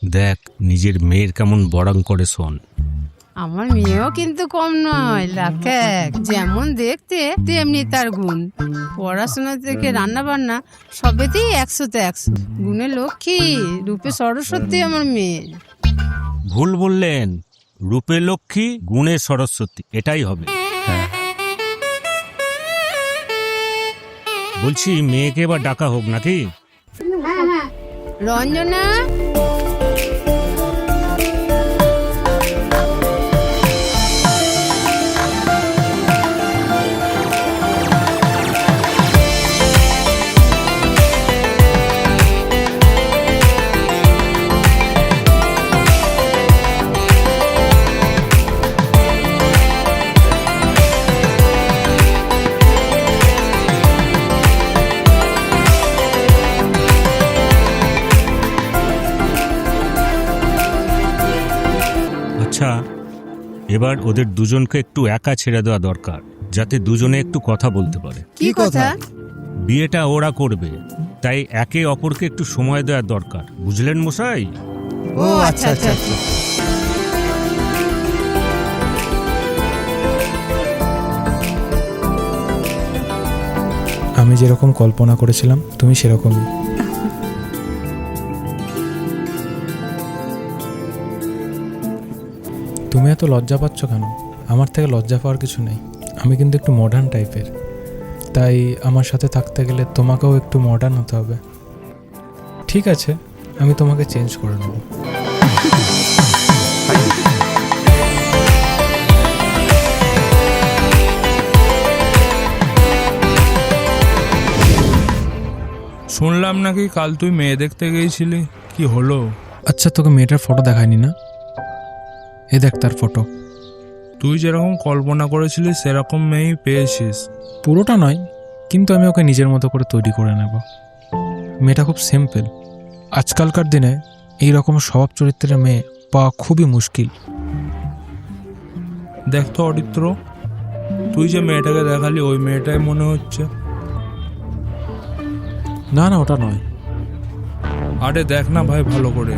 দেখ নিজের মেয়ের কেমন বড়াং করে শোন। আমার মেয়েও কিন্তু কম নয়, লাখ এক। যেমন দেখতে তেমনি তার গুণ। পড়াশোনা থেকে রান্না বান্না সবেতেই 100-তে 100। গুণে লক্ষ্মী, রূপে সরস্বতী আমার মেয়ে। ভুল বললেন, রূপে লক্ষ্মী গুণে সরস্বতী, এটাই হবে। বলছি মেয়েকে এবার ডাকা হোক নাকি? রঞ্জনা, আচ্ছা, এবার ওদের দুজনকে একটু একা ছেড়ে দেওয়া দরকার, যাতে দুজনে একটু কথা বলতে পারে। কি কথা? বিয়েটা ওরা করবে, তাই একে অপরকে একটু সময় দেওয়ার দরকার, বুঝলেন মশাই? ও আচ্ছা আচ্ছা। আমি যেরকম কল্পনা করেছিলাম তুমি সেরকমই। তুমি এত লজ্জা পাচ্ছ কেন? আমার থেকে লজ্জা পাওয়ার কিছু নেই। আমি কিন্তু একটু মডার্ন টাইপের, তাই আমার সাথে থাকতে গেলে তোমাকেও একটু মডার্ন হতে হবে। ঠিক আছে, আমি তোমাকে চেঞ্জ করে নেব। শুনলাম নাকি কাল তুই মেয়ে দেখতে গিয়েছিলি, কি হলো? আচ্ছা, তোকে মেয়েটার ফটো দেখায়নি না? এ দেখ তার ফটো। তুই যেরকম কল্পনা করেছিলি সেরকম মেয়েই পেয়েছিস। পুরোটা নয়, কিন্তু আমি ওকে নিজের মতো করে তৈরি করে নেব। মেয়েটা খুব সিম্পল। আজকালকার দিনে এই রকম স্বভাব চরিত্রের মেয়ে পাওয়া খুবই মুশকিল। দেখ তো অরিত্র, তুই যে মেয়েটাকে দেখালি ওই মেয়েটাই মনে হচ্ছে। না না, ওটা নয়। আরে দেখ না ভাই ভালো করে।